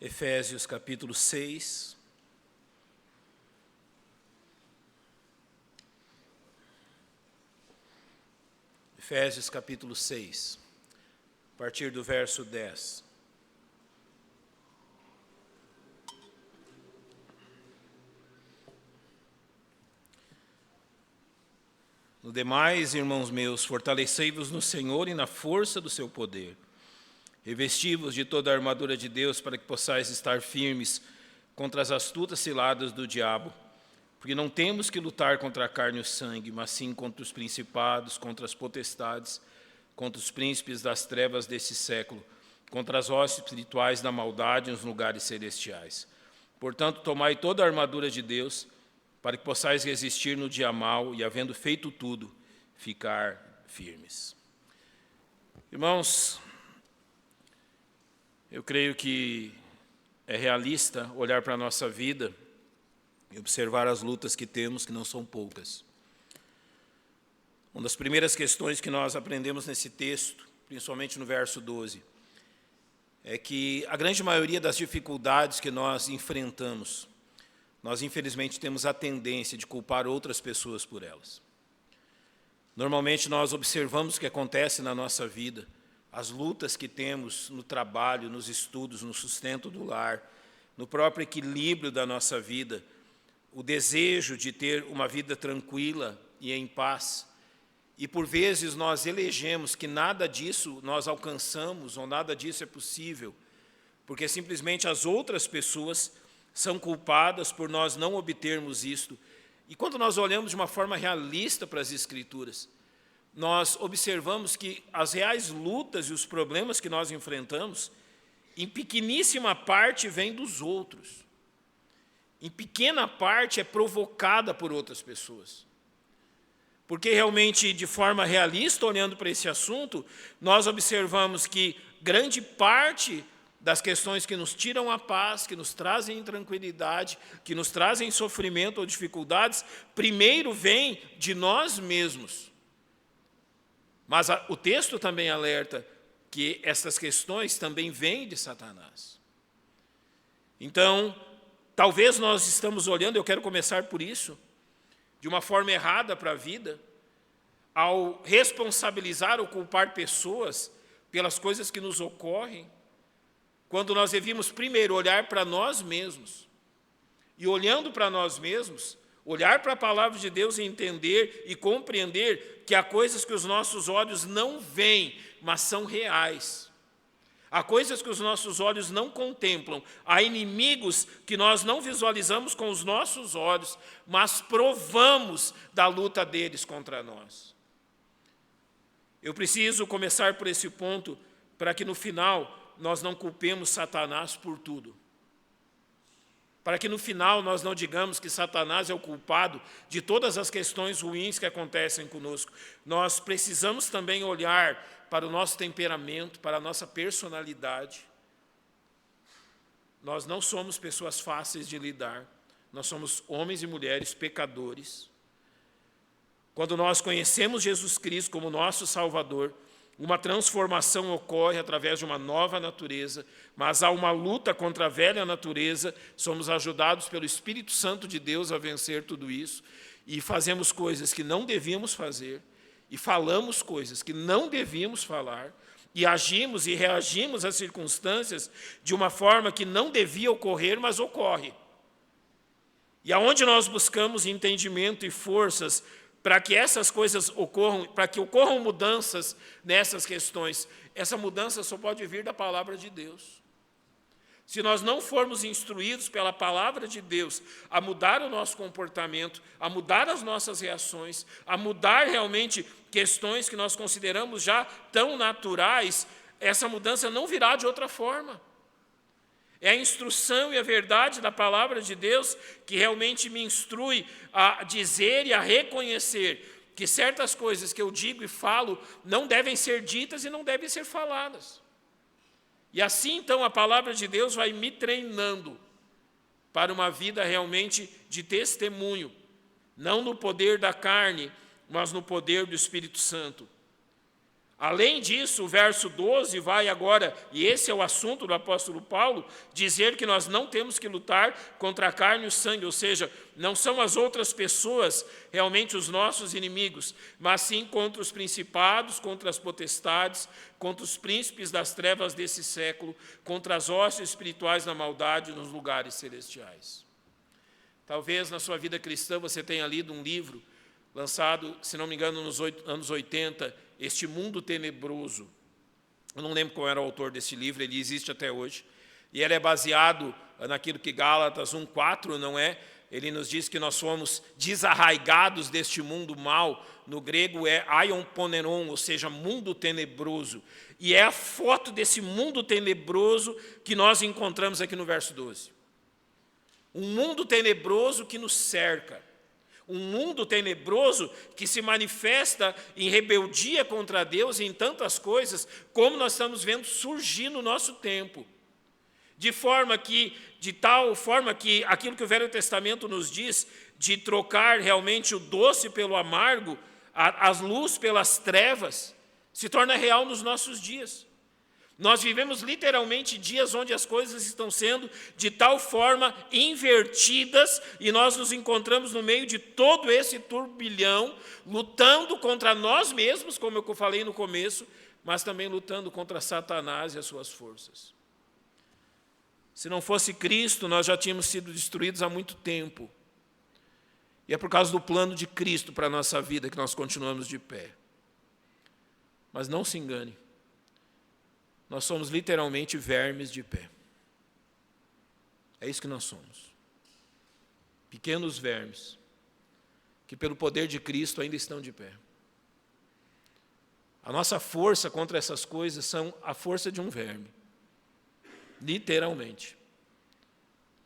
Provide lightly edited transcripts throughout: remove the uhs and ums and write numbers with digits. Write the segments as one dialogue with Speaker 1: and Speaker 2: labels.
Speaker 1: Efésios capítulo 6. Efésios capítulo 6, a partir do verso 10. No demais, irmãos meus, fortalecei-vos no Senhor e na força do seu poder. Revesti-vos de toda a armadura de Deus para que possais estar firmes contra as astutas ciladas do diabo. Porque não temos que lutar contra a carne e o sangue, mas sim contra os principados, contra as potestades, contra os príncipes das trevas desse século, contra as hostes espirituais da maldade nos lugares celestiais. Portanto, tomai toda a armadura de Deus, para que possais resistir no dia mau e, havendo feito tudo, ficar firmes. Irmãos, eu creio que é realista olhar para a nossa vida e observar as lutas que temos, que não são poucas. Uma das primeiras questões que nós aprendemos nesse texto, principalmente no verso 12, é que a grande maioria das dificuldades que nós enfrentamos, nós infelizmente temos a tendência de culpar outras pessoas por elas. Normalmente nós observamos o que acontece na nossa vida, as lutas que temos no trabalho, nos estudos, no sustento do lar, no próprio equilíbrio da nossa vida, o desejo de ter uma vida tranquila e em paz. E por vezes nós elegemos que nada disso nós alcançamos ou nada disso é possível, porque simplesmente as outras pessoas são culpadas por nós não obtermos isto. E quando nós olhamos de uma forma realista para as Escrituras, nós observamos que as reais lutas e os problemas que nós enfrentamos, em pequeníssima parte, vêm dos outros. Em pequena parte é provocada por outras pessoas. Porque realmente, de forma realista, olhando para esse assunto, nós observamos que grande parte das questões que nos tiram a paz, que nos trazem intranquilidade, que nos trazem sofrimento ou dificuldades, primeiro vem de nós mesmos. Mas o texto também alerta que essas questões também vêm de Satanás. Então, talvez nós estamos olhando, eu quero começar por isso, de uma forma errada para a vida, ao responsabilizar ou culpar pessoas pelas coisas que nos ocorrem, quando nós devíamos primeiro olhar para nós mesmos. E olhando para nós mesmos, olhar para a palavra de Deus e entender e compreender que há coisas que os nossos olhos não veem, mas são reais. Há coisas que os nossos olhos não contemplam, há inimigos que nós não visualizamos com os nossos olhos, mas provamos da luta deles contra nós. Eu preciso começar por esse ponto, para que no final nós não culpemos Satanás por tudo. Para que no final nós não digamos que Satanás é o culpado de todas as questões ruins que acontecem conosco. Nós precisamos também olhar para o nosso temperamento, para a nossa personalidade. Nós não somos pessoas fáceis de lidar. Nós somos homens e mulheres pecadores. Quando nós conhecemos Jesus Cristo como nosso Salvador, uma transformação ocorre através de uma nova natureza, mas há uma luta contra a velha natureza, somos ajudados pelo Espírito Santo de Deus a vencer tudo isso, e fazemos coisas que não devíamos fazer, e falamos coisas que não devíamos falar, e agimos e reagimos às circunstâncias de uma forma que não devia ocorrer, mas ocorre. E aonde nós buscamos entendimento e forças para que essas coisas ocorram, para que ocorram mudanças nessas questões, essa mudança só pode vir da palavra de Deus. Se nós não formos instruídos pela palavra de Deus a mudar o nosso comportamento, a mudar as nossas reações, a mudar realmente questões que nós consideramos já tão naturais, essa mudança não virá de outra forma. É a instrução e a verdade da palavra de Deus que realmente me instrui a dizer e a reconhecer que certas coisas que eu digo e falo não devem ser ditas e não devem ser faladas. E assim, então, a palavra de Deus vai me treinando para uma vida realmente de testemunho, não no poder da carne, mas no poder do Espírito Santo. Além disso, o verso 12 vai agora, e esse é o assunto do apóstolo Paulo, dizer que nós não temos que lutar contra a carne e o sangue, ou seja, não são as outras pessoas realmente os nossos inimigos, mas sim contra os principados, contra as potestades, contra os príncipes das trevas desse século, contra as hostes espirituais da maldade nos lugares celestiais. Talvez na sua vida cristã você tenha lido um livro lançado, se não me engano, nos anos 80, Este Mundo Tenebroso. Eu não lembro qual era o autor desse livro, ele existe até hoje. E ele é baseado naquilo que Gálatas 1,4, não é? Ele nos diz que nós somos desarraigados deste mundo mal. No grego é aion poneron, ou seja, mundo tenebroso. E é a foto desse mundo tenebroso que nós encontramos aqui no verso 12. Um mundo tenebroso que nos cerca. Um mundo tenebroso que se manifesta em rebeldia contra Deus e em tantas coisas, como nós estamos vendo surgir no nosso tempo. De tal forma que aquilo que o Velho Testamento nos diz, de trocar realmente o doce pelo amargo, a luz pelas trevas, se torna real nos nossos dias. Nós vivemos literalmente dias onde as coisas estão sendo de tal forma invertidas e nós nos encontramos no meio de todo esse turbilhão, lutando contra nós mesmos, como eu falei no começo, mas também lutando contra Satanás e as suas forças. Se não fosse Cristo, nós já tínhamos sido destruídos há muito tempo. E é por causa do plano de Cristo para a nossa vida que nós continuamos de pé. Mas não se engane. Nós somos literalmente vermes de pé. É isso que nós somos. Pequenos vermes, que pelo poder de Cristo ainda estão de pé. A nossa força contra essas coisas são a força de um verme. Literalmente.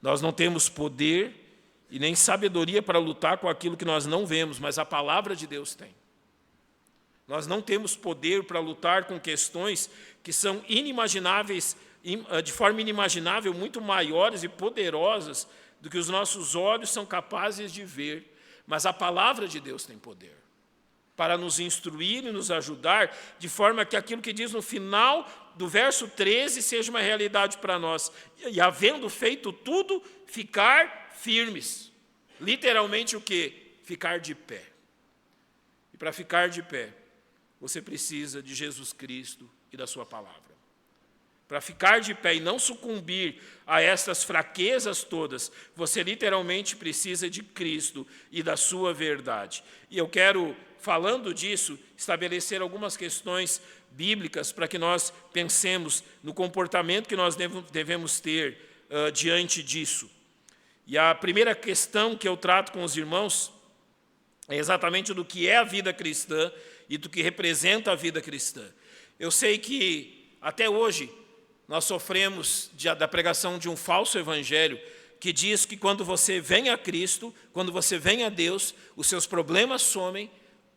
Speaker 1: Nós não temos poder e nem sabedoria para lutar com aquilo que nós não vemos, mas a palavra de Deus tem. Nós não temos poder para lutar com questões que são inimagináveis, de forma inimaginável, muito maiores e poderosas do que os nossos olhos são capazes de ver. Mas a palavra de Deus tem poder para nos instruir e nos ajudar, de forma que aquilo que diz no final do verso 13 seja uma realidade para nós. E havendo feito tudo, ficar firmes. Literalmente o quê? Ficar de pé. E para ficar de pé, você precisa de Jesus Cristo e da sua palavra. Para ficar de pé e não sucumbir a essas fraquezas todas, você literalmente precisa de Cristo e da sua verdade. E eu quero, falando disso, estabelecer algumas questões bíblicas para que nós pensemos no comportamento que nós devemos ter diante disso. E a primeira questão que eu trato com os irmãos é exatamente do que é a vida cristã e do que representa a vida cristã. Eu sei que, até hoje, nós sofremos da pregação de um falso evangelho que diz que quando você vem a Cristo, quando você vem a Deus, os seus problemas somem,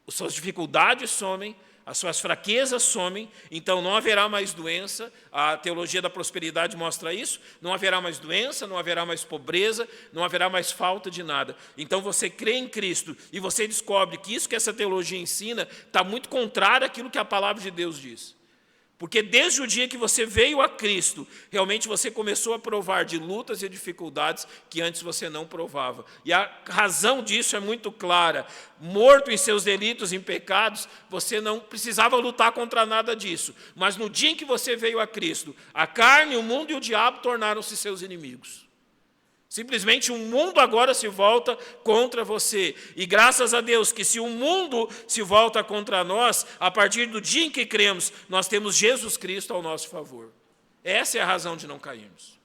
Speaker 1: as suas dificuldades somem, as suas fraquezas somem, então não haverá mais doença. A teologia da prosperidade mostra isso. Não haverá mais doença, não haverá mais pobreza, não haverá mais falta de nada. Então você crê em Cristo e você descobre que isso que essa teologia ensina está muito contrário àquilo que a palavra de Deus diz. Porque desde o dia que você veio a Cristo, realmente você começou a provar de lutas e dificuldades que antes você não provava. E a razão disso é muito clara. Morto em seus delitos e pecados, você não precisava lutar contra nada disso. Mas no dia em que você veio a Cristo, a carne, o mundo e o diabo tornaram-se seus inimigos. Simplesmente o mundo agora se volta contra você. E graças a Deus que se o mundo se volta contra nós, a partir do dia em que cremos, nós temos Jesus Cristo ao nosso favor. Essa é a razão de não cairmos.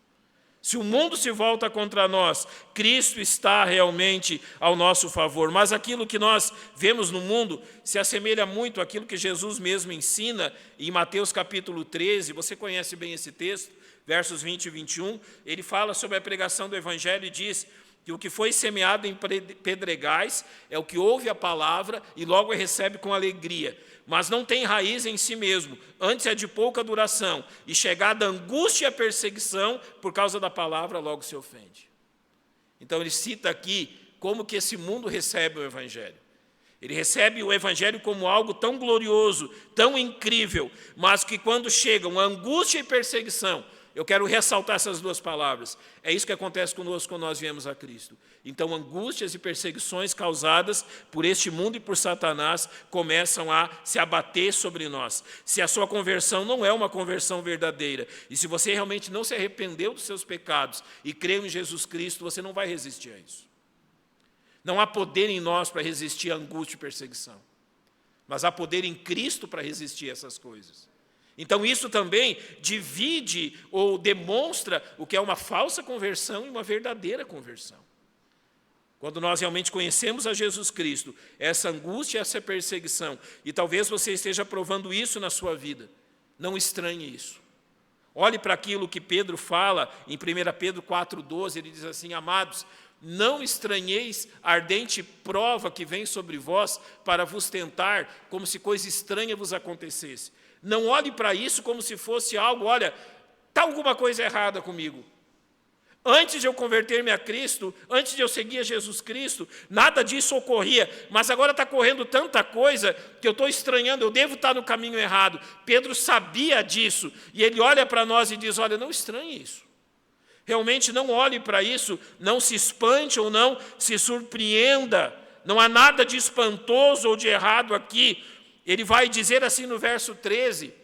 Speaker 1: Se o mundo se volta contra nós, Cristo está realmente ao nosso favor. Mas aquilo que nós vemos no mundo se assemelha muito àquilo que Jesus mesmo ensina em Mateus capítulo 13. Você conhece bem esse texto? Versos 20 e 21, ele fala sobre a pregação do Evangelho e diz que o que foi semeado em pedregais é o que ouve a palavra e logo a recebe com alegria, mas não tem raiz em si mesmo, antes é de pouca duração, e chegada a angústia e a perseguição, por causa da palavra, logo se ofende. Então ele cita aqui como que esse mundo recebe o Evangelho. Ele recebe o Evangelho como algo tão glorioso, tão incrível, mas que quando chegam angústia e perseguição, eu quero ressaltar essas duas palavras. É isso que acontece conosco quando nós viemos a Cristo. Então, angústias e perseguições causadas por este mundo e por Satanás começam a se abater sobre nós. Se a sua conversão não é uma conversão verdadeira, e se você realmente não se arrependeu dos seus pecados e creu em Jesus Cristo, você não vai resistir a isso. Não há poder em nós para resistir à angústia e perseguição, mas há poder em Cristo para resistir a essas coisas. Então isso também divide ou demonstra o que é uma falsa conversão e uma verdadeira conversão. Quando nós realmente conhecemos a Jesus Cristo, essa angústia e essa perseguição, e talvez você esteja provando isso na sua vida, não estranhe isso. Olhe para aquilo que Pedro fala em 1 Pedro 4,12, ele diz assim: amados, não estranheis a ardente prova que vem sobre vós para vos tentar, como se coisa estranha vos acontecesse. Não olhe para isso como se fosse algo, olha, está alguma coisa errada comigo. Antes de eu converter-me a Cristo, antes de eu seguir a Jesus Cristo, nada disso ocorria, mas agora está correndo tanta coisa que eu estou estranhando, eu devo estar no caminho errado. Pedro sabia disso, e ele olha para nós e diz: olha, não estranhe isso. Realmente não olhe para isso, não se espante ou não se surpreenda. Não há nada de espantoso ou de errado aqui. Ele vai dizer assim no verso 13: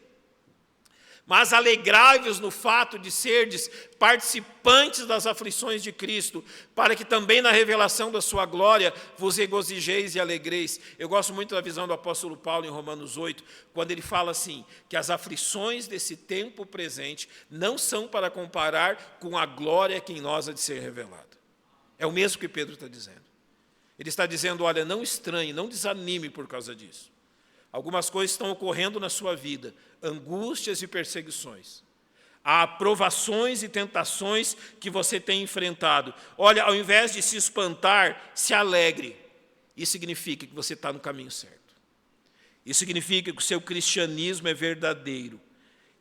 Speaker 1: mas alegrai-vos no fato de serdes participantes das aflições de Cristo, para que também na revelação da sua glória vos regozijeis e alegreis. Eu gosto muito da visão do apóstolo Paulo em Romanos 8, quando ele fala assim, que as aflições desse tempo presente não são para comparar com a glória que em nós há de ser revelada. É o mesmo que Pedro está dizendo. Ele está dizendo: olha, não estranhe, não desanime por causa disso. Algumas coisas estão ocorrendo na sua vida, angústias e perseguições. Há provações e tentações que você tem enfrentado. Olha, ao invés de se espantar, se alegre. Isso significa que você está no caminho certo. Isso significa que o seu cristianismo é verdadeiro.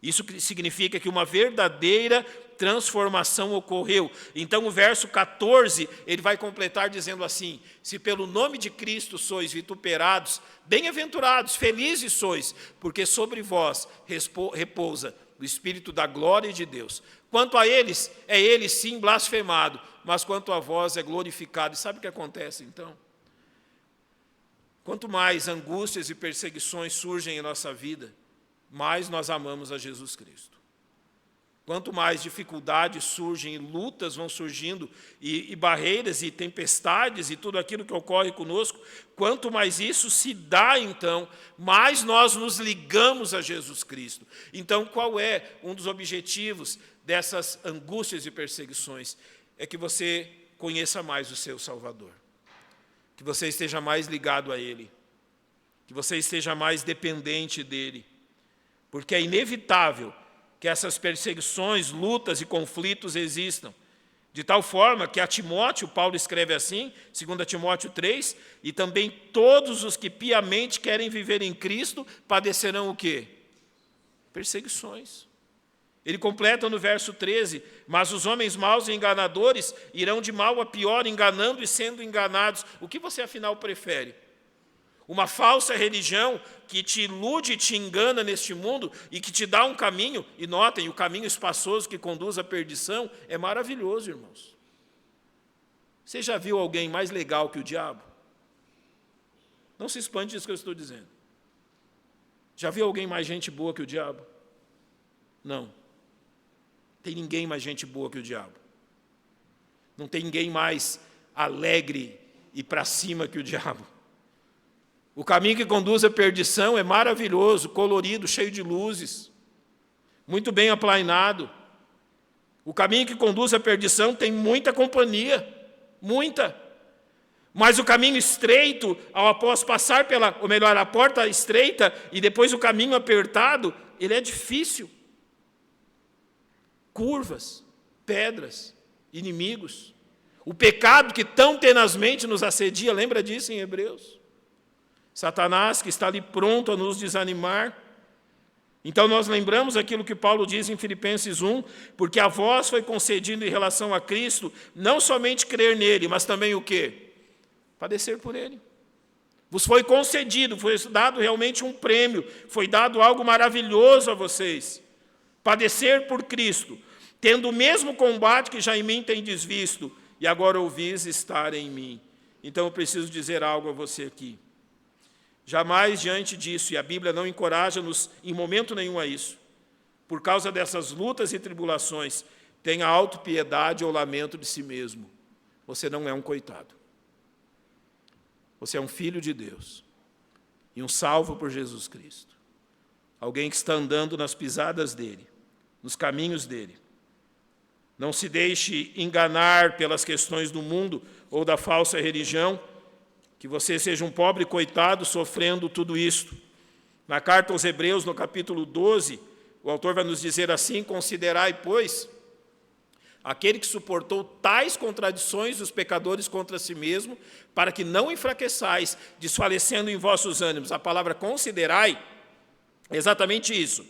Speaker 1: Isso significa que uma verdadeira transformação ocorreu. Então, o verso 14, ele vai completar dizendo assim: se pelo nome de Cristo sois vituperados, bem-aventurados, felizes sois, porque sobre vós repousa o Espírito da glória de Deus. Quanto a eles, é ele sim blasfemado, mas quanto a vós é glorificado. E sabe o que acontece então? Quanto mais angústias e perseguições surgem em nossa vida, mais nós amamos a Jesus Cristo. Quanto mais dificuldades surgem, e lutas vão surgindo, e barreiras, e tempestades, e tudo aquilo que ocorre conosco, quanto mais isso se dá, então, mais nós nos ligamos a Jesus Cristo. Então, qual é um dos objetivos dessas angústias e perseguições? É que você conheça mais o seu Salvador, que você esteja mais ligado a Ele, que você esteja mais dependente dEle, porque é inevitável que essas perseguições, lutas e conflitos existam, de tal forma que a Timóteo, Paulo escreve assim, 2 Timóteo 3, e também todos os que piamente querem viver em Cristo padecerão o quê? Perseguições. Ele completa no verso 13, mas os homens maus e enganadores irão de mal a pior, enganando e sendo enganados. O que você afinal prefere? Uma falsa religião que te ilude e te engana neste mundo e que te dá um caminho, e notem, o caminho espaçoso que conduz à perdição é maravilhoso, irmãos. Você já viu alguém mais legal que o diabo? Não se espante disso que eu estou dizendo. Já viu alguém mais gente boa que o diabo? Não. Tem ninguém mais gente boa que o diabo. Não tem ninguém mais alegre e para cima que o diabo. O caminho que conduz à perdição é maravilhoso, colorido, cheio de luzes, muito bem aplainado. O caminho que conduz à perdição tem muita companhia, muita. Mas o caminho estreito, após passar a porta estreita e depois o caminho apertado, ele é difícil. Curvas, pedras, inimigos. O pecado que tão tenazmente nos assedia, lembra disso em Hebreus? Satanás que está ali pronto a nos desanimar. Então nós lembramos aquilo que Paulo diz em Filipenses 1, porque a vós foi concedido em relação a Cristo, não somente crer nele, mas também o quê? Padecer por ele. Vos foi concedido, foi dado realmente um prêmio, foi dado algo maravilhoso a vocês. Padecer por Cristo, tendo o mesmo combate que já em mim tendes visto, e agora ouvis estar em mim. Então eu preciso dizer algo a você aqui. Jamais diante disso, e a Bíblia não encoraja-nos em momento nenhum a isso, por causa dessas lutas e tribulações, tenha autopiedade ou lamento de si mesmo. Você não é um coitado. Você é um filho de Deus e um salvo por Jesus Cristo. Alguém que está andando nas pisadas dele, nos caminhos dele. Não se deixe enganar pelas questões do mundo ou da falsa religião, que você seja um pobre coitado sofrendo tudo isto. Na carta aos Hebreus, no capítulo 12, o autor vai nos dizer assim: considerai, pois, aquele que suportou tais contradições dos pecadores contra si mesmo, para que não enfraqueçais, desfalecendo em vossos ânimos. A palavra considerai é exatamente isso.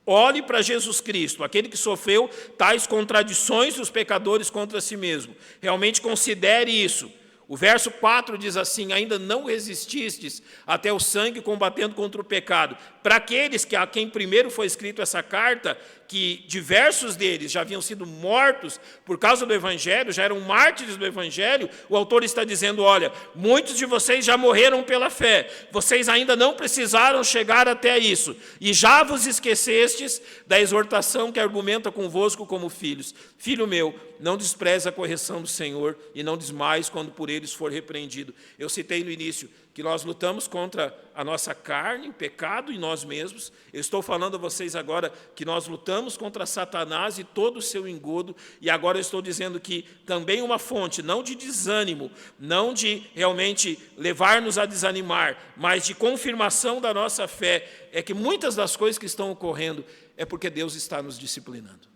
Speaker 1: Olhe para Jesus Cristo, aquele que sofreu tais contradições dos pecadores contra si mesmo. Realmente considere isso. O verso 4 diz assim: ainda não resististes até o sangue combatendo contra o pecado. Para aqueles a quem primeiro foi escrito essa carta, que diversos deles já haviam sido mortos por causa do Evangelho, já eram mártires do Evangelho, o autor está dizendo: olha, muitos de vocês já morreram pela fé, vocês ainda não precisaram chegar até isso, e já vos esquecestes da exortação que argumenta convosco como filhos. Filho meu, não despreze a correção do Senhor, e não desmaies quando por eles for repreendido. Eu citei no início que nós lutamos contra a nossa carne, o pecado em nós mesmos. Eu estou falando a vocês agora que nós lutamos contra Satanás e todo o seu engodo, e agora eu estou dizendo que também uma fonte, não de desânimo, não de realmente levar-nos a desanimar, mas de confirmação da nossa fé, é que muitas das coisas que estão ocorrendo é porque Deus está nos disciplinando.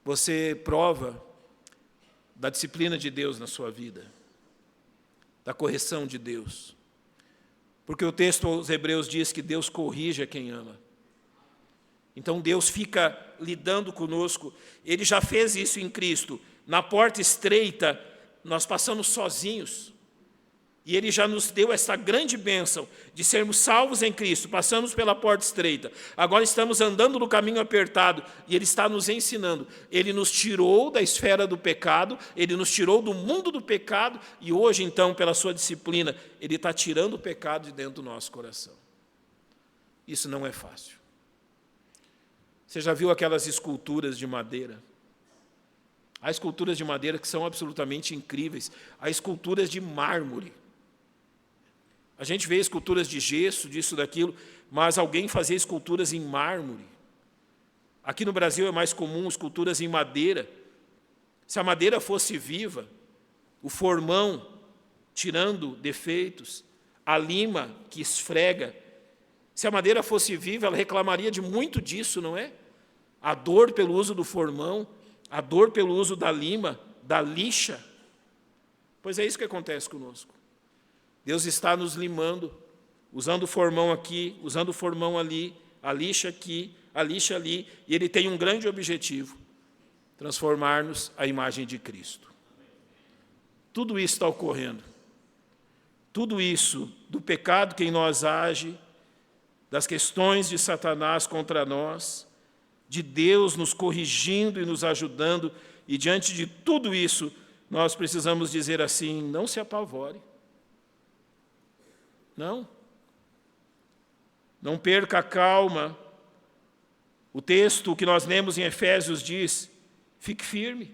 Speaker 1: Você prova da disciplina de Deus na sua vida, da correção de Deus. Porque o texto aos Hebreus diz que Deus corrige a quem ama. Então Deus fica lidando conosco. Ele já fez isso em Cristo. Na porta estreita, nós passamos sozinhos. E Ele já nos deu essa grande bênção de sermos salvos em Cristo. Passamos pela porta estreita. Agora estamos andando no caminho apertado. E Ele está nos ensinando. Ele nos tirou da esfera do pecado. Ele nos tirou do mundo do pecado. E hoje, então, pela sua disciplina, Ele está tirando o pecado de dentro do nosso coração. Isso não é fácil. Você já viu aquelas esculturas de madeira? Há esculturas de madeira que são absolutamente incríveis. Há esculturas de mármore. A gente vê esculturas de gesso, disso, daquilo, mas alguém fazia esculturas em mármore. Aqui no Brasil é mais comum esculturas em madeira. Se a madeira fosse viva, o formão, tirando defeitos, a lima que esfrega, se a madeira fosse viva, ela reclamaria de muito disso, não é? A dor pelo uso do formão, a dor pelo uso da lima, da lixa. Pois é isso que acontece conosco. Deus está nos limando, usando o formão aqui, usando o formão ali, a lixa aqui, a lixa ali, e Ele tem um grande objetivo: transformar-nos à imagem de Cristo. Tudo isso está ocorrendo. Tudo isso do pecado que em nós age, das questões de Satanás contra nós, de Deus nos corrigindo e nos ajudando, e diante de tudo isso, nós precisamos dizer assim: não se apavore. Não perca a calma. O texto que nós lemos em Efésios diz: fique firme.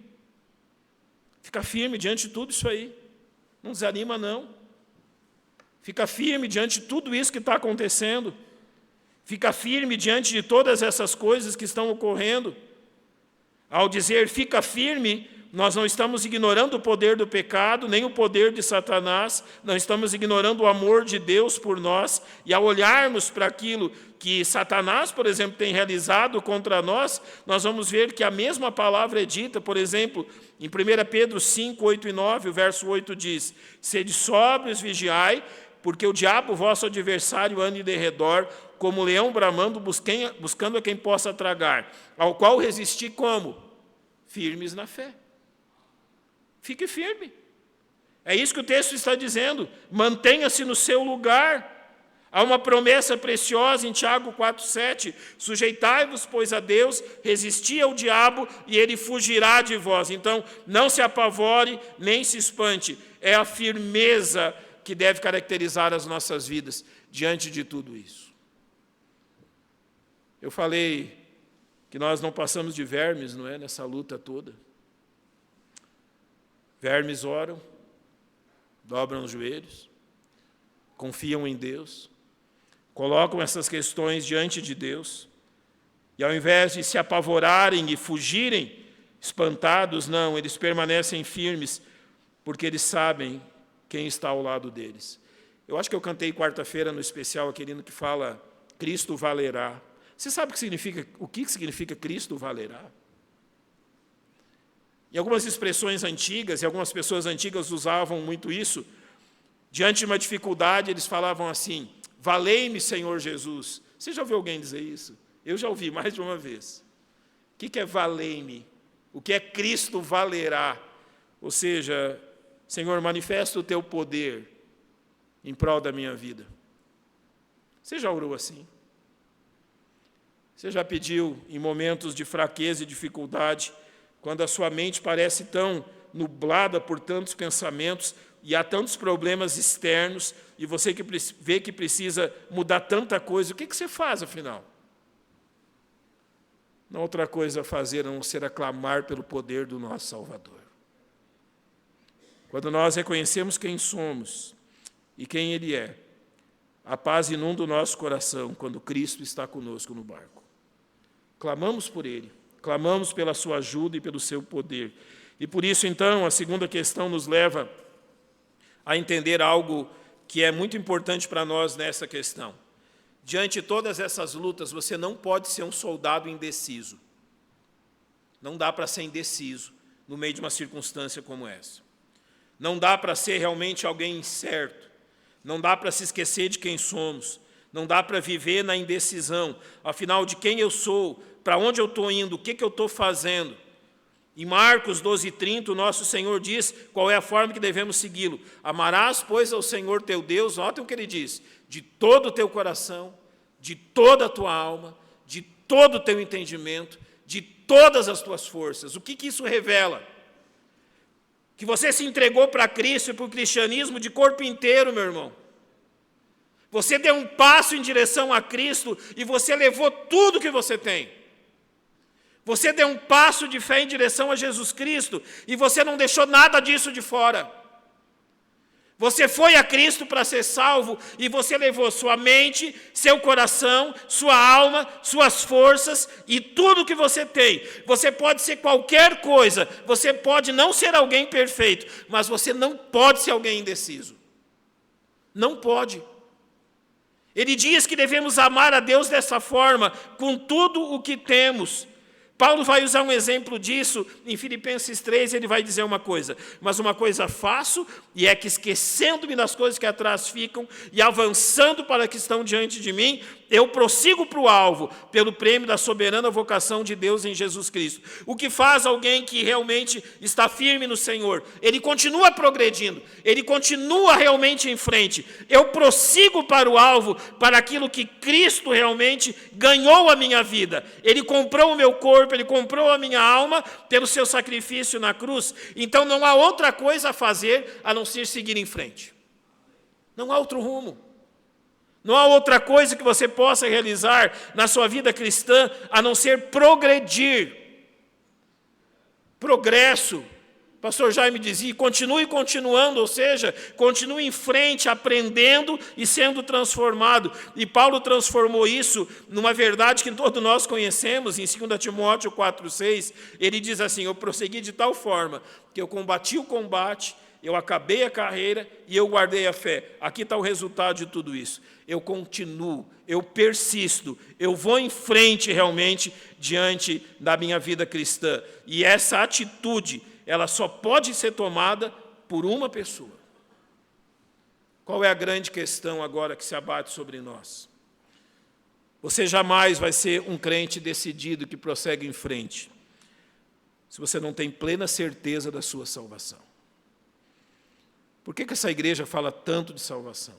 Speaker 1: Fica firme diante de tudo isso aí. Não desanima, não. Fica firme diante de tudo isso que está acontecendo. Fica firme diante de todas essas coisas que estão ocorrendo. Ao dizer fica firme, nós não estamos ignorando o poder do pecado, nem o poder de Satanás, não estamos ignorando o amor de Deus por nós, e ao olharmos para aquilo que Satanás, por exemplo, tem realizado contra nós, nós vamos ver que a mesma palavra é dita, por exemplo, em 1 Pedro 5, 8 e 9, o verso 8 diz: sede sóbrios, vigiai, porque o diabo, vosso adversário, anda em derredor, como leão bramando, buscando a quem possa tragar, ao qual resistir como? Firmes na fé. Fique firme. É isso que o texto está dizendo. Mantenha-se no seu lugar. Há uma promessa preciosa em Tiago 4,7. Sujeitai-vos, pois, a Deus, resisti ao diabo e ele fugirá de vós. Então, não se apavore, nem se espante. É a firmeza que deve caracterizar as nossas vidas diante de tudo isso. Eu falei que nós não passamos de vermes, não é, nessa luta toda. Vermes oram, dobram os joelhos, confiam em Deus, colocam essas questões diante de Deus, e ao invés de se apavorarem e fugirem, espantados, não, eles permanecem firmes, porque eles sabem quem está ao lado deles. Eu acho que eu cantei quarta-feira no especial aquele hino que fala Cristo valerá. Você sabe o que significa Cristo valerá? Em algumas expressões antigas, e algumas pessoas antigas usavam muito isso, diante de uma dificuldade, eles falavam assim: valei-me, Senhor Jesus. Você já ouviu alguém dizer isso? Eu já ouvi mais de uma vez. O que é valei-me? O que é Cristo valerá? Ou seja, Senhor, manifesta o teu poder em prol da minha vida. Você já orou assim? Você já pediu em momentos de fraqueza e dificuldade, quando a sua mente parece tão nublada por tantos pensamentos e há tantos problemas externos, e você que vê que precisa mudar tanta coisa, o que você faz, afinal? Não há outra coisa a fazer a não ser aclamar pelo poder do nosso Salvador. Quando nós reconhecemos quem somos e quem Ele é, a paz inunda o nosso coração quando Cristo está conosco no barco. Clamamos por Ele, clamamos pela sua ajuda e pelo seu poder. E por isso, então, a segunda questão nos leva a entender algo que é muito importante para nós nessa questão. Diante de todas essas lutas, você não pode ser um soldado indeciso. Não dá para ser indeciso no meio de uma circunstância como essa. Não dá para ser realmente alguém incerto. Não dá para se esquecer de quem somos. Não dá para viver na indecisão. Afinal, de quem eu sou, para onde eu estou indo, o que eu estou fazendo. Em Marcos 12:30, o nosso Senhor diz qual é a forma que devemos segui-lo. Amarás, pois, ao Senhor teu Deus, olha o que Ele diz, de todo o teu coração, de toda a tua alma, de todo o teu entendimento, de todas as tuas forças. O que isso revela? Que você se entregou para Cristo e para o cristianismo de corpo inteiro, meu irmão. Você deu um passo em direção a Cristo e você levou tudo que você tem. Você deu um passo de fé em direção a Jesus Cristo e você não deixou nada disso de fora. Você foi a Cristo para ser salvo e você levou sua mente, seu coração, sua alma, suas forças e tudo que você tem. Você pode ser qualquer coisa, você pode não ser alguém perfeito, mas você não pode ser alguém indeciso. Não pode. Ele diz que devemos amar a Deus dessa forma, com tudo o que temos. Paulo vai usar um exemplo disso, em Filipenses 3, ele vai dizer uma coisa, mas uma coisa faço, e é que esquecendo-me das coisas que atrás ficam, e avançando para que estão diante de mim, eu prossigo para o alvo, pelo prêmio da soberana vocação de Deus em Jesus Cristo. O que faz alguém que realmente está firme no Senhor? Ele continua progredindo, ele continua realmente em frente. Eu prossigo para o alvo, para aquilo que Cristo realmente ganhou a minha vida. Ele comprou o meu corpo, Ele comprou a minha alma pelo seu sacrifício na cruz. Então não há outra coisa a fazer a não ser seguir em frente. Não há outro rumo. Não há outra coisa que você possa realizar na sua vida cristã a não ser progredir. Progresso. Pastor Jaime dizia, continue continuando, ou seja, continue em frente, aprendendo e sendo transformado. E Paulo transformou isso numa verdade que todos nós conhecemos, em 2 Timóteo 4,6, ele diz assim, eu prossegui de tal forma que eu combati o combate, eu acabei a carreira e eu guardei a fé. Aqui está o resultado de tudo isso. Eu continuo, eu persisto, eu vou em frente realmente diante da minha vida cristã. E essa atitude, ela só pode ser tomada por uma pessoa. Qual é a grande questão agora que se abate sobre nós? Você jamais vai ser um crente decidido que prossegue em frente, se você não tem plena certeza da sua salvação. Por que essa igreja fala tanto de salvação?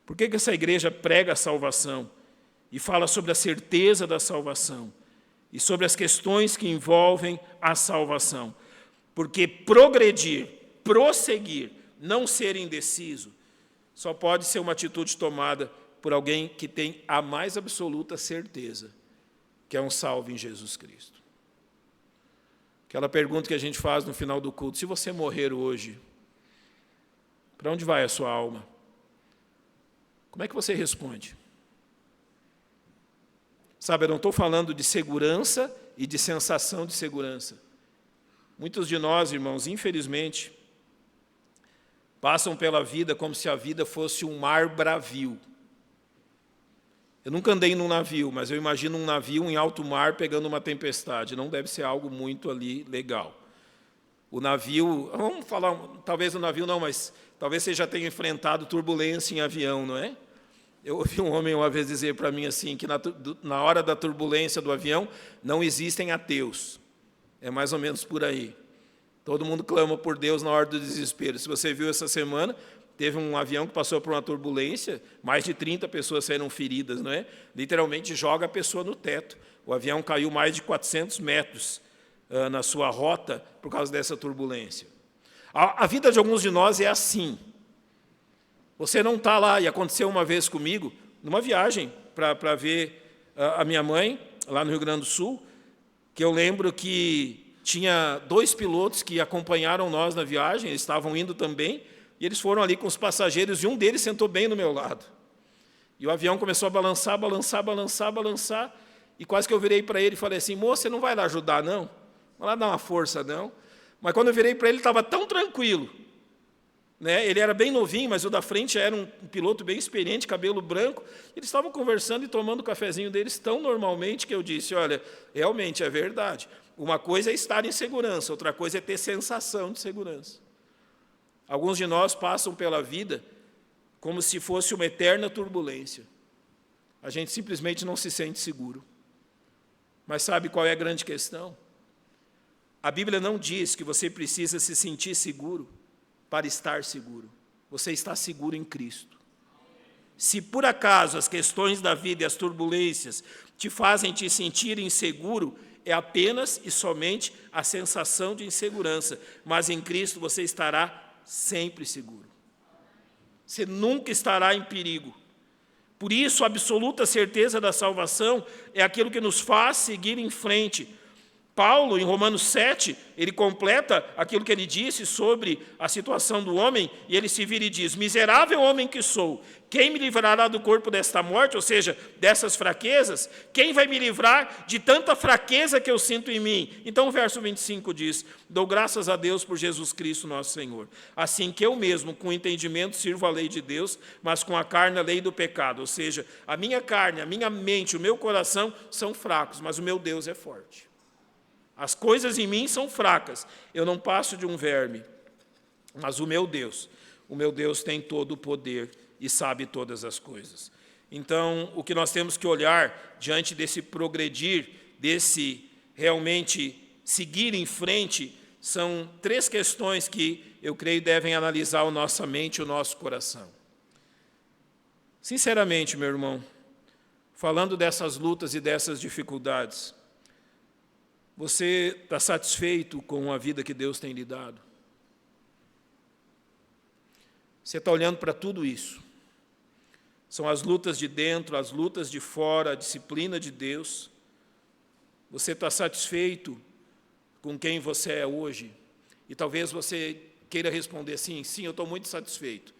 Speaker 1: Por que essa igreja prega a salvação e fala sobre a certeza da salvação e sobre as questões que envolvem a salvação? Porque progredir, prosseguir, não ser indeciso, só pode ser uma atitude tomada por alguém que tem a mais absoluta certeza que é um salvo em Jesus Cristo. Aquela pergunta que a gente faz no final do culto: se você morrer hoje, para onde vai a sua alma? Como é que você responde? Sabe, eu não estou falando de segurança e de sensação de segurança. Muitos de nós, irmãos, infelizmente, passam pela vida como se a vida fosse um mar bravio. Eu nunca andei num navio, mas eu imagino um navio em alto mar pegando uma tempestade. Não deve ser algo muito ali legal. O navio, vamos falar, talvez o navio não, mas talvez você já tenha enfrentado turbulência em avião, não é? Eu ouvi um homem uma vez dizer para mim assim, que na hora da turbulência do avião não existem ateus. É mais ou menos por aí. Todo mundo clama por Deus na hora do desespero. Se você viu essa semana, teve um avião que passou por uma turbulência, mais de 30 pessoas saíram feridas, não é? Literalmente joga a pessoa no teto. O avião caiu mais de 400 metros na sua rota por causa dessa turbulência. A vida de alguns de nós é assim. Você não está lá, e aconteceu uma vez comigo, numa viagem para ver a minha mãe, lá no Rio Grande do Sul, que eu lembro que tinha 2 pilotos que acompanharam nós na viagem, eles estavam indo também, e eles foram ali com os passageiros, e um deles sentou bem no meu lado. E o avião começou a balançar, balançar, balançar, balançar, e quase que eu virei para ele e falei assim: moço, você não vai lá ajudar, não? Não vai lá dar uma força, não? Mas quando eu virei para ele, ele estava tão tranquilo, né? Ele era bem novinho, mas o da frente era um piloto bem experiente, cabelo branco. Eles estavam conversando e tomando o cafezinho deles tão normalmente que eu disse: olha, realmente é verdade. Uma coisa é estar em segurança, outra coisa é ter sensação de segurança. Alguns de nós passam pela vida como se fosse uma eterna turbulência. A gente simplesmente não se sente seguro. Mas sabe qual é a grande questão? A Bíblia não diz que você precisa se sentir seguro para estar seguro. Você está seguro em Cristo. Se por acaso as questões da vida e as turbulências te fazem te sentir inseguro, é apenas e somente a sensação de insegurança. Mas em Cristo você estará sempre seguro. Você nunca estará em perigo. Por isso, a absoluta certeza da salvação é aquilo que nos faz seguir em frente. Paulo, em Romanos 7, ele completa aquilo que ele disse sobre a situação do homem, e ele se vira e diz: miserável homem que sou, quem me livrará do corpo desta morte, ou seja, dessas fraquezas? Quem vai me livrar de tanta fraqueza que eu sinto em mim? Então o verso 25 diz: dou graças a Deus por Jesus Cristo nosso Senhor, assim que eu mesmo, com entendimento, sirvo a lei de Deus, mas com a carne a lei do pecado, ou seja, a minha carne, a minha mente, o meu coração são fracos, mas o meu Deus é forte. As coisas em mim são fracas, eu não passo de um verme, mas o meu Deus tem todo o poder e sabe todas as coisas. Então, o que nós temos que olhar diante desse progredir, desse realmente seguir em frente, são 3 questões que eu creio devem analisar a nossa mente e o nosso coração. Sinceramente, meu irmão, falando dessas lutas e dessas dificuldades, você está satisfeito com a vida que Deus tem lhe dado? Você está olhando para tudo isso. São as lutas de dentro, as lutas de fora, a disciplina de Deus. Você está satisfeito com quem você é hoje? E talvez você queira responder sim, eu estou muito satisfeito.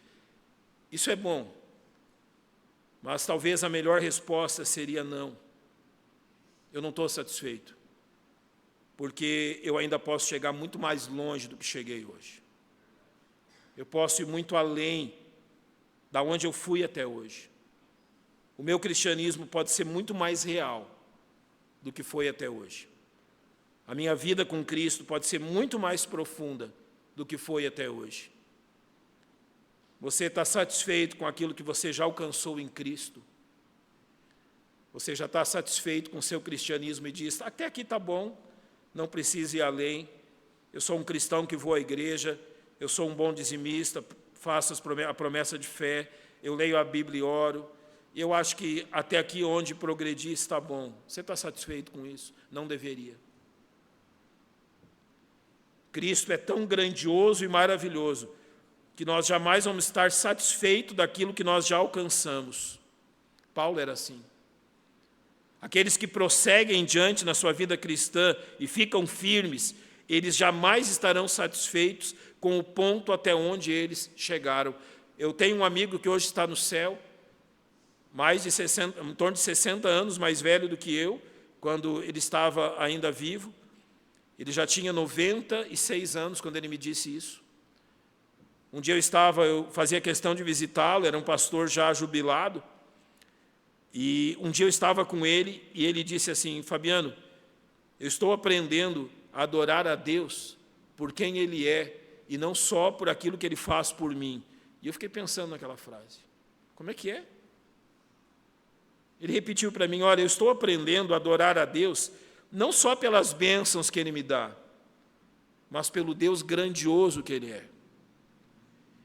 Speaker 1: Isso é bom. Mas talvez a melhor resposta seria não. Eu não estou satisfeito. Porque eu ainda posso chegar muito mais longe do que cheguei hoje. Eu posso ir muito além da onde eu fui até hoje. O meu cristianismo pode ser muito mais real do que foi até hoje. A minha vida com Cristo pode ser muito mais profunda do que foi até hoje. Você está satisfeito com aquilo que você já alcançou em Cristo? Você já está satisfeito com o seu cristianismo e diz: até aqui está bom, não preciso ir além, eu sou um cristão que vou à igreja, eu sou um bom dizimista, faço a promessa de fé, eu leio a Bíblia e oro, e eu acho que até aqui onde progredi está bom. Você está satisfeito com isso? Não deveria. Cristo é tão grandioso e maravilhoso que nós jamais vamos estar satisfeitos daquilo que nós já alcançamos. Paulo era assim. Aqueles que prosseguem diante na sua vida cristã e ficam firmes, eles jamais estarão satisfeitos com o ponto até onde eles chegaram. Eu tenho um amigo que hoje está no céu, em torno de 60 anos mais velho do que eu, quando ele estava ainda vivo. Ele já tinha 96 anos quando ele me disse isso. Um dia eu fazia questão de visitá-lo, era um pastor já jubilado, e um dia eu estava com ele e ele disse assim: Fabiano, eu estou aprendendo a adorar a Deus por quem Ele é e não só por aquilo que Ele faz por mim. E eu fiquei pensando naquela frase. Como é que é? Ele repetiu para mim: olha, eu estou aprendendo a adorar a Deus não só pelas bênçãos que Ele me dá, mas pelo Deus grandioso que Ele é.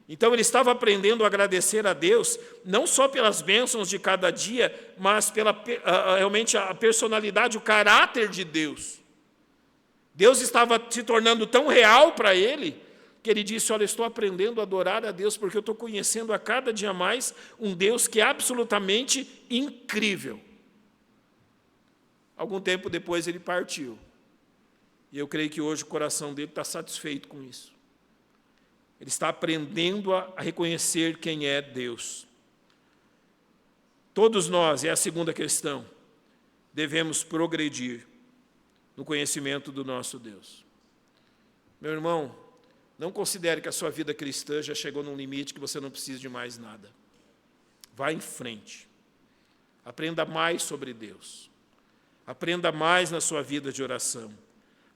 Speaker 1: Então ele estava aprendendo a agradecer a Deus, não só pelas bênçãos de cada dia, mas realmente a personalidade, o caráter de Deus. Deus estava se tornando tão real para ele, que ele disse: olha, eu estou aprendendo a adorar a Deus, porque eu estou conhecendo a cada dia mais um Deus que é absolutamente incrível. Algum tempo depois ele partiu. E eu creio que hoje o coração dele está satisfeito com isso. Ele está aprendendo a reconhecer quem é Deus. Todos nós, é a segunda questão, devemos progredir no conhecimento do nosso Deus. Meu irmão, não considere que a sua vida cristã já chegou num limite que você não precisa de mais nada. Vá em frente. Aprenda mais sobre Deus. Aprenda mais na sua vida de oração.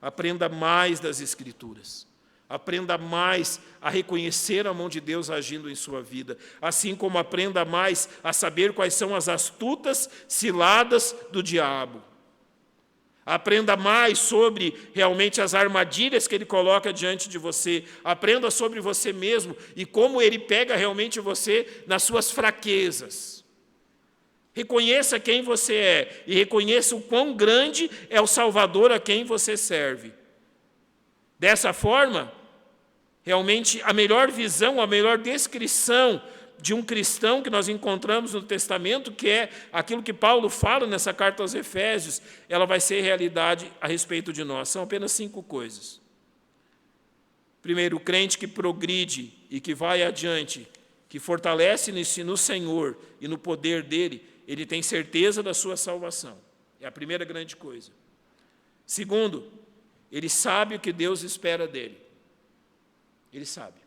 Speaker 1: Aprenda mais das Escrituras. Aprenda mais a reconhecer a mão de Deus agindo em sua vida, assim como aprenda mais a saber quais são as astutas ciladas do diabo. Aprenda mais sobre realmente as armadilhas que ele coloca diante de você. Aprenda sobre você mesmo e como ele pega realmente você nas suas fraquezas. Reconheça quem você é e reconheça o quão grande é o Salvador a quem você serve. Dessa forma, realmente, a melhor visão, a melhor descrição de um cristão que nós encontramos no Testamento, que é aquilo que Paulo fala nessa carta aos Efésios, ela vai ser realidade a respeito de nós. São apenas 5 coisas. Primeiro, o crente que progride e que vai adiante, que fortalece-se no Senhor e no poder dele, ele tem certeza da sua salvação. É a primeira grande coisa. Segundo, ele sabe o que Deus espera dele. Ele sabe.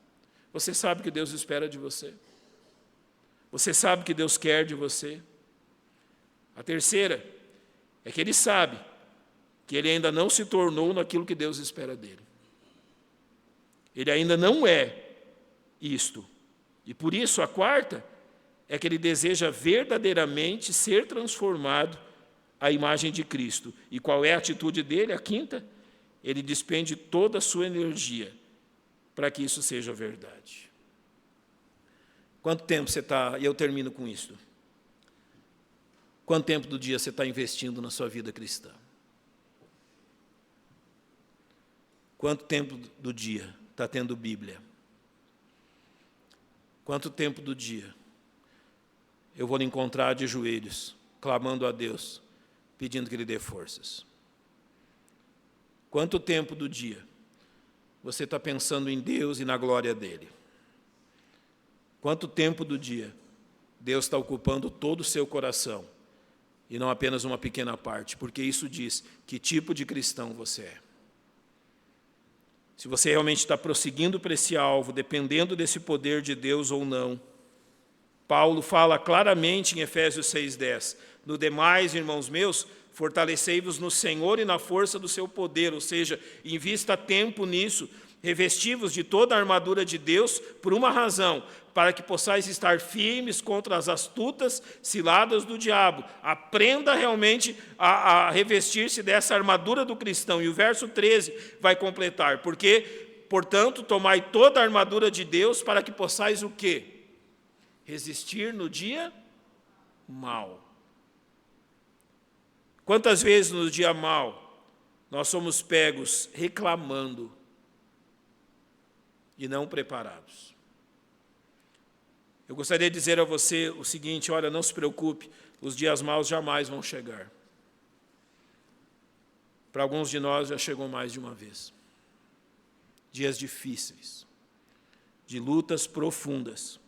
Speaker 1: Você sabe o que Deus espera de você? Você sabe o que Deus quer de você? A terceira é que ele sabe que ele ainda não se tornou naquilo que Deus espera dele. Ele ainda não é isto. E por isso a quarta é que ele deseja verdadeiramente ser transformado à imagem de Cristo. E qual é a atitude dele? A quinta, ele despende toda a sua energia para que isso seja verdade. Quanto tempo você está, e eu termino com isto, quanto tempo do dia você está investindo na sua vida cristã? Quanto tempo do dia está tendo Bíblia? Quanto tempo do dia eu vou lhe encontrar de joelhos, clamando a Deus, pedindo que Ele dê forças? Quanto tempo do dia você está pensando em Deus e na glória dEle? Quanto tempo do dia Deus está ocupando todo o seu coração e não apenas uma pequena parte? Porque isso diz que tipo de cristão você é. Se você realmente está prosseguindo para esse alvo, dependendo desse poder de Deus ou não. Paulo fala claramente em Efésios 6,10, no demais, irmãos meus, fortalecei-vos no Senhor e na força do seu poder, ou seja, invista tempo nisso, revesti-vos de toda a armadura de Deus por uma razão, para que possais estar firmes contra as astutas ciladas do diabo. Aprenda realmente a revestir-se dessa armadura do cristão. E o verso 13 vai completar, porque Portanto, tomai toda a armadura de Deus para que possais o quê? Resistir no dia mau. Quantas vezes no dia mau nós somos pegos reclamando e não preparados? Eu gostaria de dizer a você o seguinte: olha, não se preocupe, os dias maus jamais vão chegar. Para alguns de nós já chegou mais de uma vez. Dias difíceis, de lutas profundas,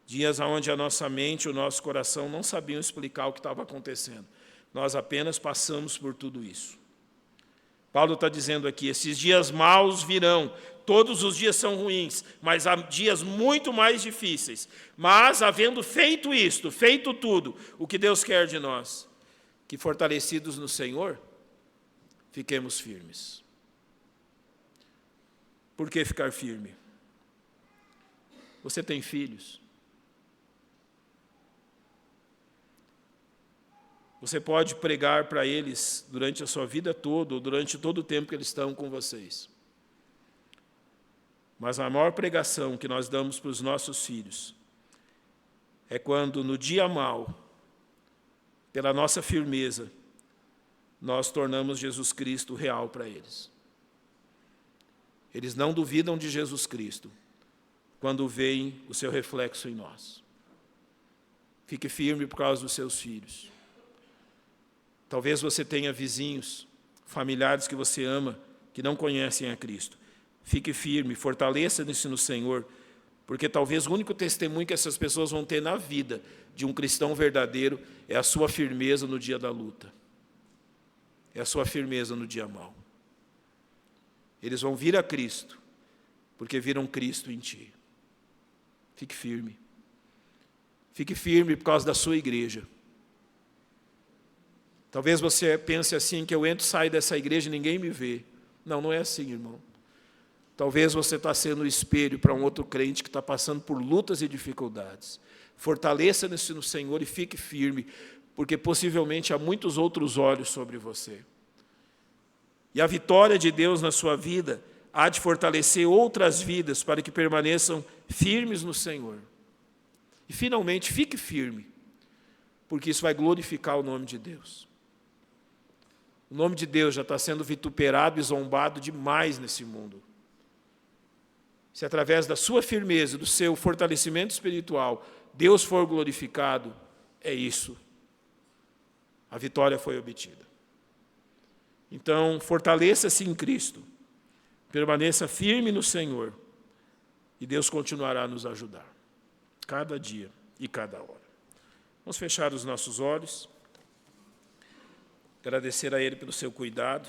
Speaker 1: dias onde a nossa mente e o nosso coração não sabiam explicar o que estava acontecendo. Nós apenas passamos por tudo isso. Paulo está dizendo aqui, esses dias maus virão, todos os dias são ruins, mas há dias muito mais difíceis. Mas, havendo feito isto, feito tudo, o que Deus quer de nós? Que fortalecidos no Senhor, fiquemos firmes. Por que ficar firme? Você tem filhos? Você pode pregar para eles durante a sua vida toda, ou durante todo o tempo que eles estão com vocês. Mas a maior pregação que nós damos para os nossos filhos é quando, no dia mau, pela nossa firmeza, nós tornamos Jesus Cristo real para eles. Eles não duvidam de Jesus Cristo quando veem o seu reflexo em nós. Fique firme por causa dos seus filhos. Talvez você tenha vizinhos, familiares que você ama, que não conhecem a Cristo. Fique firme, fortaleça-se no Senhor, porque talvez o único testemunho que essas pessoas vão ter na vida de um cristão verdadeiro é a sua firmeza no dia da luta. É a sua firmeza no dia mau. Eles vão vir a Cristo, porque viram Cristo em ti. Fique firme. Fique firme por causa da sua igreja. Talvez você pense assim, que eu entro e saio dessa igreja e ninguém me vê. Não, não é assim, irmão. Talvez você está sendo o espelho para um outro crente que está passando por lutas e dificuldades. Fortaleça-se no Senhor e fique firme, porque possivelmente há muitos outros olhos sobre você. E a vitória de Deus na sua vida há de fortalecer outras vidas para que permaneçam firmes no Senhor. E finalmente, fique firme, porque isso vai glorificar o nome de Deus. O nome de Deus já está sendo vituperado e zombado demais nesse mundo. Se através da sua firmeza, do seu fortalecimento espiritual, Deus for glorificado, é isso. A vitória foi obtida. Então, fortaleça-se em Cristo, permaneça firme no Senhor, e Deus continuará a nos ajudar, cada dia e cada hora. Vamos fechar os nossos olhos, agradecer a Ele pelo seu cuidado.